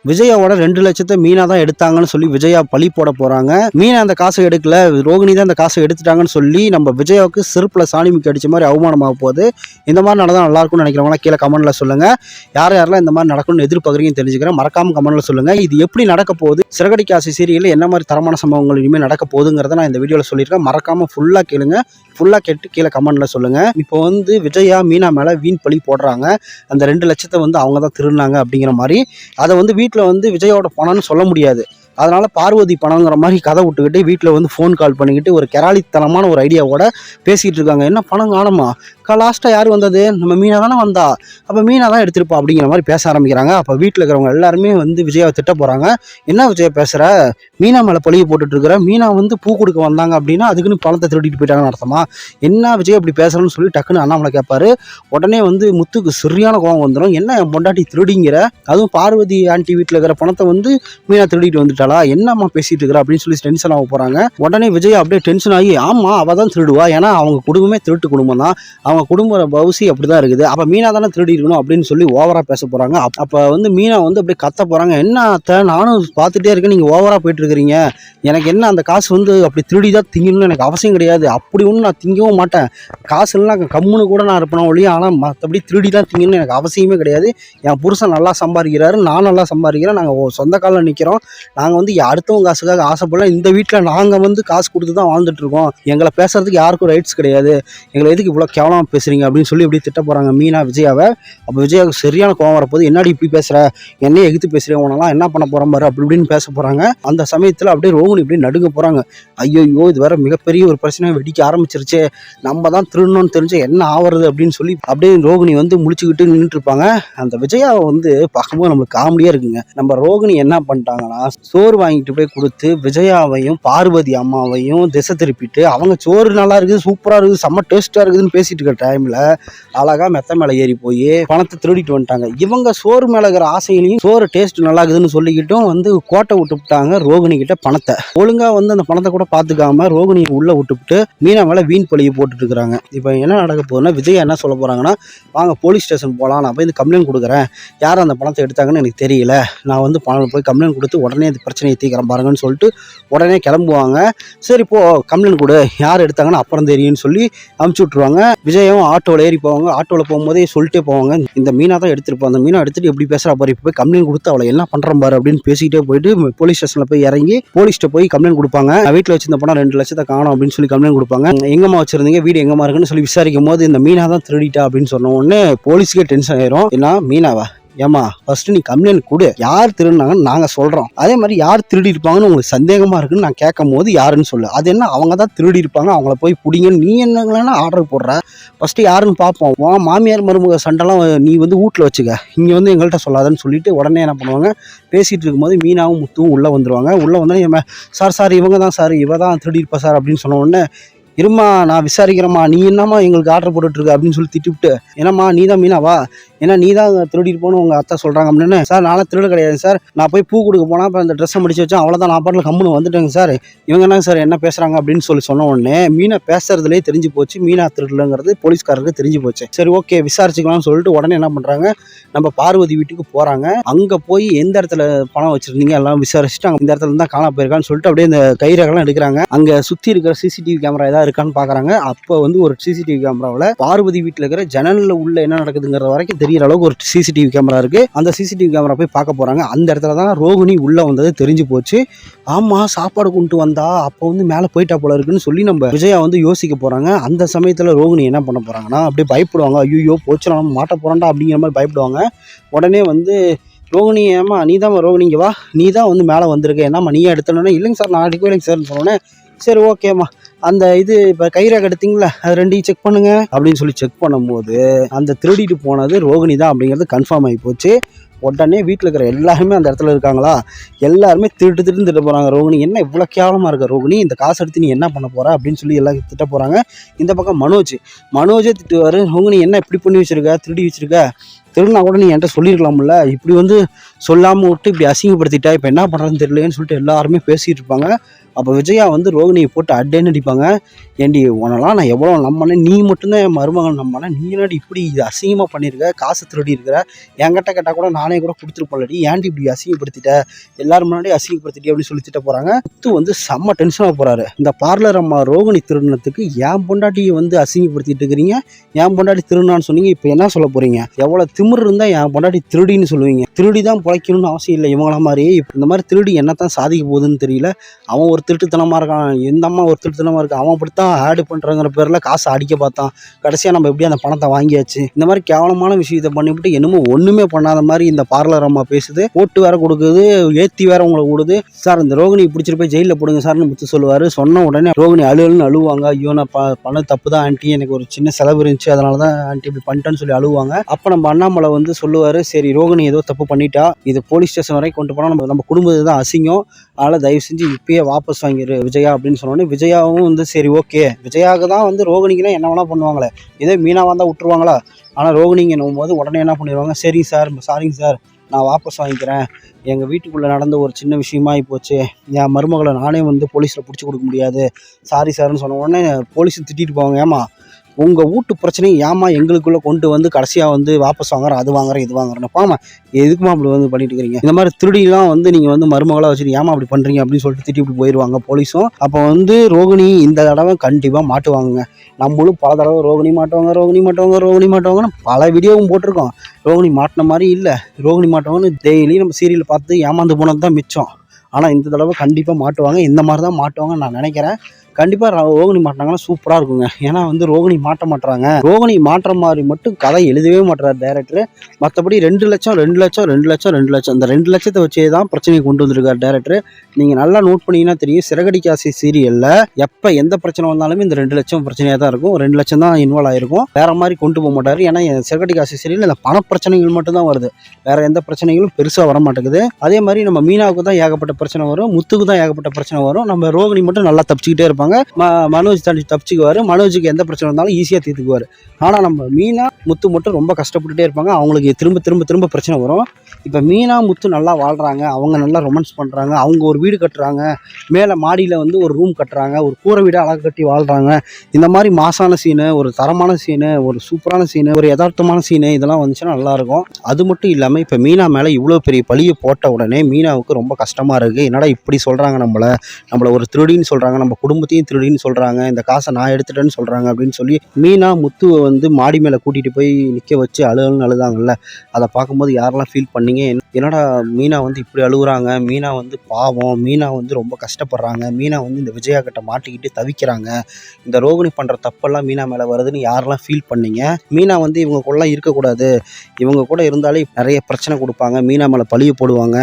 விஜயாவோட 2 லட்சத்தை மீனா தான் எடுத்தாங்கன்னு சொல்லி விஜயா பழி போட போறாங்க. மீனா அந்த காசை எடுக்கல, ரோகிணி தான் அந்த காசை எடுத்துட்டாங்கன்னு சொல்லி நம்ம விஜயாவுக்கு செருப்புல சாணிமிக்கு அடிச்ச மாதிரி அவமானமாக போகுது. இந்த மாதிரி நடந்தா நல்லா இருக்கும்னு நினைக்கிறவங்களா கீழே கமெண்ட்ல சொல்லுங்க. யாரெல்லாம் இந்த மாதிரி நடக்கும்னு எதிர்பார்க்குறீங்கன்னு தெரிஞ்சுக்கிறேன். மறக்காம கமெண்ட்ல சொல்லுங்க. இது எப்படி நடக்க போகுது, சிறகடிக்க ஆசை சீரியல்ல என்ன மாதிரி தரமான சம்பவங்கள் இனிமேல் நடக்க போகுதுங்கிறத நான் இந்த வீடியோவில் சொல்லியிருக்கேன். மறக்காம ஃபுல்லா கேளுங்க. ஃபுல்லா கேட்டு கீழே கமெண்ட்ல சொல்லுங்க. இப்போ விஜயா மீனா மேல வீண் பழி போடுறாங்க. அந்த 2 லட்சத்தை அவங்க தான் திருடினாங்க அப்படிங்கிற மாதிரி. அதை வீட்டில் விஜயோட பணம்னு சொல்ல முடியாது. அதனால பார்வதி பணங்கிற மாதிரி கதை விட்டுக்கிட்டு வீட்டில் ஃபோன் கால் பண்ணிக்கிட்டு ஒரு கெராலித்தனமான ஒரு ஐடியாவோட பேசிகிட்டு இருக்காங்க. என்ன பணம் காணுமா, லாஸ்ட்டாக யார் வந்தது, நம்ம மீனா தானே வந்தா, அப்போ மீனா தான் எடுத்திருப்பா அப்படிங்கிற மாதிரி பேச ஆரம்பிக்கிறாங்க. அப்போ வீட்டில் இருக்கிறவங்க எல்லாருமே விஜயாவை திட்ட போகிறாங்க. என்ன விஜயா பேசுகிற, மீனா மேலே பழிய போட்டுட்ருக்குற, மீனா பூ கொடுக்க வந்தாங்க அப்படின்னா அதுக்குன்னு பணத்தை திருடிட்டு போயிட்டாங்கன்னு அர்த்தமா, என்ன விஜய் இப்படி பேசுகிறேன்னு சொல்லி டக்குன்னு அண்ணாமலை கேட்பாரு. உடனே முத்துக்கு சரியான கோவம் வந்துடும். என்ன பொண்டாட்டி திருடிங்கிற, அதுவும் பார்வதி ஆண்டி வீட்டில் இருக்கிற பணத்தை மீனா திருடிட்டு வந்துட்டாளா, என்னம்மா பேசிட்டு இருக்கிற அப்படின்னு சொல்லி டென்ஷன் ஆக போகிறாங்க. உடனே விஜய் அப்படியே டென்ஷன் ஆகி, ஆமாம் அவள் தான் திருடுவா, ஏன்னா அவங்க குடும்பமே திருட்டு குடும்பம் தான், அவங்க குடும்ப பவுசி அப்படிதான் இருக்குது, அப்போ மீனா தானே திருடி இருக்கணும் அப்படின்னு சொல்லி ஓவரா பேச போறாங்க. அப்போ மீனா அப்படியே கத்த போறாங்க. என்ன அத்தை, நானும் பார்த்துட்டே இருக்கேன், நீங்க ஓவரா போயிட்டு இருக்கிறீங்க, எனக்கு என்ன அந்த காசு அப்படி திருடி தான் திங்கணும்னு எனக்கு அவசியம் கிடையாது, அப்படி ஒன்றும் நான் திங்கவும் மாட்டேன், காசு எல்லாம் கம்முன்னு கூட நான் இருப்பேன் ஒழிய, ஆனால் மற்றபடி திருடி தான் திங்கணும்னு எனக்கு அவசியமே கிடையாது, என் புருஷன் நல்லா சம்பாதிக்கிறாரு, நான் நல்லா சம்பாதிக்கிறேன், நாங்கள் சொந்த காலில் நிற்கிறோம், நாங்கள் அடுத்தவங்க காசுக்காக ஆசைப்படல, இந்த வீட்டில் நாங்கள் காசு கொடுத்து தான் வாழ்ந்துட்டு இருக்கோம், எங்களை பேசுறதுக்கு யாருக்கும் ரைட்ஸ் கிடையாது, எங்களை எதுக்கு இவ்வளோ கேவலமாக பேசுறீங்க அப்படின்னு சொல்லி இப்படி திட்ட போறாங்க மீனா விஜயாவை. அப்போ விஜயாவுக்கு சரியான கோவம் வரப்போது. என்னடி இப்படி பேசுற, என்னையே எகுத்து பேசுறேன், உனலாம் என்ன பண்ண போற பாரு அப்படி இப்படின்னு பேச போறாங்க. அந்த சமயத்தில் அப்படியே ரோகிணி இப்படி நடுங்க போறாங்க. ஐயோ இது வேற மிகப்பெரிய ஒரு பிரச்சனை வெடிக்க ஆரம்பிச்சிருச்சு, நம்ம தான் திருடணும்னு தெரிஞ்சு என்ன ஆவறது அப்படின்னு சொல்லி அப்படியே ரோகிணி முழிச்சுக்கிட்டு நின்றுட்டு இருப்பாங்க. அந்த விஜயாவை பார்க்கும்போது நம்மளுக்கு காமெடியா இருக்குங்க. நம்ம ரோகிணி என்ன பண்ணிட்டாங்கன்னா, சோறு வாங்கிட்டு போய் கொடுத்து விஜயாவையும் பார்வதி அம்மாவையும் திசை திருப்பிட்டு, அவங்க சோறு நல்லா இருக்குது, சூப்பரா இருக்குது, செம்ம டேஸ்டா இருக்குதுன்னு பேசிட்டு இருக்க டைம்ல அழகா மெத்த மேல ஏறி போய் பணத்தை திருடிட்டு வந்துட்டாங்க. இவங்க சோறு மேல இருக்கிற ஆசையிலையும் சோறு டேஸ்ட் நல்லா இருக்குதுன்னு சொல்லிக்கிட்டும் கோட்டை விட்டுவிட்டாங்க ரோகிணி கிட்ட பணத்தை. ஒழுங்கா அந்த பணத்தை கூட பாத்துக்காம ரோகிணி உள்ள விட்டுவிட்டு மீனா மேல வீண் பழியை போட்டுட்டு இருக்கிறாங்க. இப்ப என்ன நடக்க போகுதுன்னா, விஜய் என்ன சொல்ல போறாங்கன்னா, வாங்க போலீஸ் ஸ்டேஷன் போகலாம், நான் போய் கம்ப்ளைண்ட் கொடுக்குறேன், யார் அந்த பணத்தை எடுத்தாங்கன்னு எனக்கு தெரியல, நான் பணம் போய் கம்ப்ளைண்ட் கொடுத்து உடனே இந்த பிரச்சனையை தீர்க்கிறேன் பாருங்கன்னு சொல்லிட்டு உடனே கிளம்புவாங்க. சரி போ கம்ப்ளைண்ட் கொடு, யார் எடுத்தாங்கன்னு அப்புறம் தெரியும்னு சொல்லி அமுச்சு விட்டுருவாங்க. விஜயும் ஆட்டோவில் ஏறி போவாங்க. ஆட்டோவில் போகும்போதே சொல்லிட்டே போவாங்க, இந்த மீனா தான் எடுத்துருப்போம், அந்த மீனா எடுத்துட்டு எப்படி பேசுறா பாரு, இப்போ போய் கம்ப்ளைண்ட் கொடுத்து அவளை என்ன பண்றேன் பாரு அப்படின்னு பேசிக்கிட்டே போயிட்டு போலீஸ் ஸ்டேஷன்ல போய் இறங்கி போலீஸ்ட்ட போய் கம்ப்ளைண்ட் கொடுப்பாங்க. வீட்டில் வச்சிருந்த பணம் 2 லட்சத்தை காணும் அப்படின்னு சொல்லி கம்ப்ளைண்ட் கொடுப்பாங்க. எங்கம்மா வச்சிருந்தீங்க, வீடு எங்கம்மா இருக்குன்னு சொல்லி விசாரிக்கும் போது இந்த மீனா தான் திருடிட்டா அப்படின்னு சொன்ன உடனே போலீஸுக்கே டென்ஷன் ஆயிரும். ஏன்னா மீனாவா, ஏமா ஃபர்ஸ்ட் நீ கம்ப்ளைண்ட் கொடு, யார் திருடினாங்கன்னு நாங்க சொல்றோம், அதே மாதிரி யார் திருடி இருப்பாங்கன்னு உங்களுக்கு சந்தேகமா இருக்குன்னு நான் கேட்கும் போது யாருன்னு சொல்லு, அது என்ன அவங்க தான் திருடி இருப்பாங்க, அவங்கள போய் பிடிங்கன்னு நீ என்னங்களா ஆர்டர் போடுற, ஃபர்ஸ்ட் யாருன்னு பார்ப்போம், மாமியார் மருமக சண்டைலாம் நீ வீட்டில் வச்சுக்க, இங்கே எங்கள்கிட்ட சொல்லாதன்னு சொல்லிட்டு உடனே என்ன பண்ணுவாங்க, பேசிட்டு இருக்கும்போது மீனாவும் முத்துவும் உள்ள வந்துருவாங்க. உள்ள வந்தோடனே சார் இவங்க தான் சார், இவ தான் திருடி இருப்பா சார் அப்படின்னு சொன்ன உடனே, இருமா நான் விசாரிக்கிறேம்மா, நீ என்னம்மா எங்களுக்கு ஆர்டர் போட்டுட்ருக்க அப்படின்னு சொல்லி திட்டிவிட்டு, என்னம்மா நீ தான் மீனாவா, ஏன்னா நீ தான் திருடிட்டு போகணும் உங்கள் அத்தை சொல்கிறாங்க அப்படின்னு. சார் நானும் திருட கிடையாது சார், நான் போய் பூ கொடுக்க போனால் இப்போ அந்த ட்ரெஸ்ஸை முடிச்சு வச்சேன், அவ்வளோதான், நான் பாட்டில் கம்முன்னு வந்துட்டேங்க சார், இவங்க என்ன சார் என்ன பேசுகிறாங்க அப்படின்னு சொன்ன உடனே மீனா பேசுறதுலேயே தெரிஞ்சு போச்சு, மீனா திருடலங்கிறது போலீஸ்காரருக்கு தெரிஞ்சு போச்சு. சரி ஓகே விசாரிச்சுக்கலாம்னு சொல்லிட்டு உடனே என்ன பண்ணுறாங்க, நம்ம பார்வதி வீட்டுக்கு போகிறாங்க. அங்கே போய் எந்த இடத்துல பணம் வச்சுருந்தீங்க எல்லாம் விசாரிச்சுட்டு, அங்கே இந்த இடத்துல இருந்தால் காணா போயிருக்கான்னு சொல்லிட்டு அப்படியே இந்த கைரகெல்லாம் எடுக்கிறாங்க. அங்கே சுற்றி இருக்கிற சிசிடிவி கேமரா ஏதாவது இருக்கான்னு பார்க்குறாங்க. அப்போ ஒரு சிசிடிவி கேமராவில் பார்வதி வீட்டில் இருக்கிற ஜன்னலில் உள்ள என்ன நடக்குதுங்கிற வரைக்கும் தெரியிற அளவுக்கு ஒரு சிசிடிவி கேமரா இருக்கு. அந்த சிசிடிவி கேமரா போய் பார்க்க போறாங்க. அந்த இடத்துல தான் ரோகிணி உள்ள வந்தது தெரிஞ்சு போச்சு. ஆமா சாப்பாடு கொண்டு வந்தா அப்போ மேலே போயிட்டா போல இருக்குன்னு சொல்லி நம்ம விஜயா யோசிக்க போறாங்க. அந்த சமயத்தில் ரோகிணி என்ன பண்ண போறாங்கன்னா, அப்படியே பயப்படுவாங்க. ஐயோ போச்சு நம்ம மாட்ட போறான்டா அப்படிங்கிற மாதிரி பயப்படுவாங்க. உடனே ரோகிணி, ஏமா நீ தான் ரோகிணிங்க வா, நீ தான் மேலே வந்திருக்க, என்னம்மா நீயே எடுத்தோன்னே, இல்லைங்க சார் நான் அடிக்கவே இல்லைங்க சார்னு சொன்னோன்னே, சரி ஓகேம்மா அந்த இப்போ கைரேகை எடுத்தீங்களா அது 2 செக் பண்ணுங்க அப்படின்னு சொல்லி செக் பண்ணும்போது அந்த திருடிட்டு போனது ரோகிணி தான் அப்படிங்கிறது கன்ஃபார்ம் ஆகி போச்சு. உடனே வீட்டில் இருக்கிற எல்லாருமே அந்த இடத்துல இருக்காங்களா, எல்லாருமே திட்டு போகிறாங்க. ரோகிணி என்ன இவ்வளோ கேவலமாக இருக்க ரோகிணி, இந்த காசு எடுத்து நீ என்ன பண்ண போகிற அப்படின்னு சொல்லி எல்லாம் திட்ட போகிறாங்க. இந்த பக்கம் மனோஜே திட்டுவார், ரோகிணி என்ன இப்படி பண்ணி வச்சுருக்க, திருடி வச்சுருக்க, திருடினா கூட நீ என்கிட்ட சொல்லியிருக்கலாம்ல, இப்படி சொல்லாமல் விட்டு இப்படி அசிங்கப்படுத்திட்டா இப்போ என்ன பண்ணுறதுன்னு தெரியலன்னு சொல்லிட்டு எல்லாருமே பேசிகிட்டு இருப்பாங்க. அப்போ விஜயா வந்து ரோகிணியை போட்டு அட்டேன்னு அடிப்பாங்க. ஏண்டி உனலாம் நான் எவ்வளோ நம்பினேன், நீ மட்டும்தான் என் மருமகன் நம்பினேன், நீ என்னடி இப்படி இது அசிங்கமாக பண்ணியிருக்க, காசு திருடி இருக்கிற, என்கிட்ட கேட்டால் கூட நானே கூட கொடுத்துருப்போம்லடி, ஏன்டி இப்படி அசிங்கப்படுத்திட்ட, எல்லாரும் முன்னாடி அசிங்கப்படுத்திட்டே அப்படின்னு சொல்லி திட்ட போகிறாங்க. முத்து வந்து செம்ம டென்ஷனாக போகிறாரு. இந்த பார்லர் அம்மா ரோகிணி திருடினத்துக்கு என் பொண்டாட்டியை வந்து அசிங்கப்படுத்திட்டு இருக்கிறீங்க, என் பொண்டாட்டி திருடினான்னு சொன்னீங்க, இப்போ என்ன சொல்ல போகிறீங்க, எவ்வளோ திமிர் இருந்தால் என் பொண்டாட்டி திருடின்னு சொல்லுவீங்க, திருடி தான் பிழைக்கணும்னு அவசியம் இல்லை இவங்கள மாதிரி, இந்த மாதிரி திருடி என்னத்தான் சாதிக்க போகுதுன்னு தெரியல. அவன் ஒரு திருட்டுத்தனமாக இருக்கான், எந்த அம்மா ஒரு திருட்டுத்தனமாக இருக்கான், அவன் அப்படித்தான் ஆடு பண்ணுறங்கிற பேரில் காசை அடிக்க பார்த்தான், கடைசியாக நம்ம எப்படி அந்த பணத்தை வாங்கியாச்சு. இந்த மாதிரி கேவலமான விஷயத்தை பண்ணிவிட்டு என்னமோ ஒன்றுமே பண்ணாத மாதிரி இந்த பார்லர் அம்மா பேசுது, ஓட்டு வேற கொடுக்குது, ஏற்றி வேற உங்களை கொடுக்குது. சார் இந்த ரோகிணி பிடிச்சிட்டு போய் ஜெயிலில் போடுங்க சார்னு முத்து சொல்லுவார். சொன்ன உடனே ரோகிணி அழுன்னு அழுவாங்க. ஐயோ நான் பண்ண தப்பு தான் ஆண்டி, எனக்கு ஒரு சின்ன செலவு இருந்துச்சு, அதனால தான் ஆண்டி இப்படி பண்ணிட்டேன்னு சொல்லி அழுவாங்க. அப்போ நம்ம அண்ணாமலை வந்து சொல்லுவார், சரி ரோகிணி ஏதோ தப்பு பண்ணிட்டா, இது போலீஸ் ஸ்டேஷன் வரைக்கும் கொண்டு போனால் நம்ம குடும்பத்தை தான் அசிங்கம், அதனால் தயவு செஞ்சு இப்பயே வாபஸ் வாங்கிடு விஜயா அப்படின்னு சொன்னோன்னே விஜயாவும் வந்து சரி ஓகே, விஜயாவுக்கு தான் வந்து ரோகிணிக்குன்னா என்ன வேணால் பண்ணுவாங்களே, இதே மீனாக வந்தால் விட்டுருவாங்களா, ஆனால் ரோகிணிங்க போது உடனே என்ன பண்ணிடுவாங்க, சரிங்க சார், சாரிங்க சார், நான் வாபஸ் வாங்கிக்கிறேன், எங்கள் வீட்டுக்குள்ளே நடந்த ஒரு சின்ன விஷயமாகி போச்சு, என் மருமகளை நானே வந்து போலீஸில் பிடிச்சி கொடுக்க முடியாது, சாரி சார்னு சொன்ன உடனே போலீஸை திட்டிட்டு போவாங்க. ஏமா உங்கள் வீட்டு பிரச்சனையை ஏமா எங்களுக்குள்ளே கொண்டு வந்து கடைசியாக வந்து வாபஸ் வாங்குறேன், அது வாங்குறேன், இது வாங்குறேன், பாமா எதுக்குமா அப்படி வந்து பண்ணிட்டு இருக்கிறீங்க, இந்த மாதிரி திருடிலாம் வந்து நீங்கள் வந்து மருமகளாக வச்சுட்டு ஏமா அப்படி பண்ணுறீங்க அப்படின்னு சொல்லிட்டு திட்டி இப்படி போயிடுவாங்க போலீஸும். அப்போ வந்து ரோகிணி இந்த தடவை கண்டிப்பாக மாட்டுவாங்க. நம்மளும் பல தடவை ரோகிணி மாட்டுவாங்க, ரோகிணி மாட்டுவாங்க, ரோகிணி மாட்டுவாங்கன்னு பல வீடியோவும் போட்டிருக்கோம். ரோகிணி மாட்டின மாதிரி இல்லை, ரோகிணி மாட்டுவாங்கன்னு டெய்லி நம்ம சீரியல் பார்த்து ஏமாந்து போனது தான் மிச்சம். ஆனால் இந்த தடவை கண்டிப்பாக மாட்டுவாங்க, இந்த மாதிரி தான் மாட்டுவாங்கன்னு நான் நினைக்கிறேன். கண்டிப்பாக ரோகிணி மாட்டினாங்கன்னா சூப்பராக இருக்குங்க. ஏன்னா வந்து ரோகிணி மாட்ட மாட்டுறாங்க, ரோகிணி மாட்டுற மாதிரி மட்டும் கதை எழுதவே மாட்டுறாரு டேரக்டர். மற்றபடி 2 லட்சம் 2 லட்சம் 2 லட்சம் 2 லட்சம் இந்த 2 லட்சத்தை வச்சே தான் பிரச்சனையை கொண்டு வந்திருக்காரு டேரக்டர். நீங்கள் நல்லா நோட் பண்ணிங்கன்னா தெரியும், சிறகடிக்க ஆசை சீரியலில் எப்போ எந்த பிரச்சனை வந்தாலுமே இந்த 2 லட்சம் பிரச்சனையாக தான் இருக்கும், 2 லட்சம் தான் இன்வால்வ் ஆகிருக்கும், வேறு மாதிரி கொண்டு போக மாட்டார். ஏன்னா சிறகடிக்க ஆசை சீரியலில் இந்த பண பிரச்சனைகள் மட்டும்தான் வருது, வேறு எந்த பிரச்சனைகளும் பெருசாக வர மாட்டேங்குது. அதே மாதிரி நம்ம மீனாவுக்கு தான் ஏகப்பட்ட பிரச்சனை வரும், முத்துக்கு தான் ஏகப்பட்ட பிரச்சனை வரும், நம்ம ரோகிணி மட்டும் நல்லா தப்பிச்சுக்கிட்டே இருப்பாங்க. மனோஜ் தப்பிச்சுக்குவார், மனோஜுக்கு எந்த பிரச்சனை வந்தாலும் ஈஸியாக தீர்த்துக்குவார். ஆனால் நம்ம மீனா முத்து மட்டும் ரொம்ப கஷ்டப்பட்டுட்டே இருப்பாங்க, அவங்களுக்கு திரும்ப திரும்ப திரும்ப பிரச்சனை வரும். இப்போ மீனா முத்து நல்லா வாழ்கிறாங்க, அவங்க நல்லா ரொமான்ஸ் பண்ணுறாங்க, அவங்க ஒரு வீடு கட்டுறாங்க, மேலே மாடியில் வந்து ஒரு ரூம் கட்டுறாங்க, ஒரு கூரை வீடு அழகு கட்டி வாழ்கிறாங்க. இந்த மாதிரி மாசான சீனு, ஒரு தரமான சீனு, ஒரு சூப்பரான சீனு, ஒரு யதார்த்தமான சீனு இதெல்லாம் வந்துச்சுன்னா நல்லாயிருக்கும். அது மட்டும் இல்லாமல் இப்போ மீனா மேலே இவ்வளோ பெரிய பழியை போட்ட உடனே மீனாவுக்கு ரொம்ப கஷ்டமாக இருக்குது. என்னடா இப்படி சொல்கிறாங்க, நம்மளை ஒரு திருடின்னு சொல்கிறாங்க, நம்ம குடும்பத்தையும் திருடின்னு சொல்கிறாங்க, இந்த காசை நான் எடுத்துட்டேன்னு சொல்கிறாங்க அப்படின்னு சொல்லி மீனா முத்துவை வந்து மாடி மேலே கூட்டிகிட்டு போய் நிற்க வச்சு அழுதாங்கல்ல, அதை பார்க்கும்போது யாரெல்லாம் ஃபீல் பண்ணீங்க, என்னடா மீனா வந்து இப்படி அழுகுறாங்க, மீனா வந்து பாவம், மீனா வந்து ரொம்ப கஷ்டப்படுறாங்க, மீனா வந்து இந்த விஜயா கிட்ட மாட்டிக்கிட்டு தவிக்கிறாங்க, இந்த ரோகிணி பண்ணுற தப்பெல்லாம் மீனா மேலே வருதுன்னு யாரெல்லாம் ஃபீல் பண்ணீங்க. மீனா வந்து இவங்க கூட இருக்கக்கூடாது, இவங்க கூட இருந்தாலே நிறைய பிரச்சனை கொடுப்பாங்க, மீனா மேலே பழிய போடுவாங்க,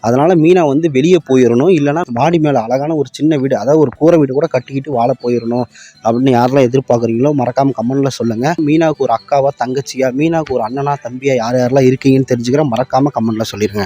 அதனால் மீனா வந்து வெளியே போயிடணும், இல்லைனா மாடி மேலே அழகான ஒரு சின்ன வீடு, அதாவது ஒரு கூரை வீடு கூட கட்டிக்கிட்டு வாழ போயிடணும் அப்படின்னு யாரெல்லாம் எதிர்பார்க்குறீங்களோ மறக்காமல் கமெண்ட்டில் சொல்லுங்கள். மீனாவுக்கு ஒரு அக்காவா தங்கச்சியா, மீனாவுக்கு ஒரு அண்ணனா தம்பியா யார் யாரெல்லாம் இருக்கீங்கன்னு தெரிஞ்சுக்கிறேன், மறக்காமல் கமெண்ட்டில் சொல்லிடுங்க.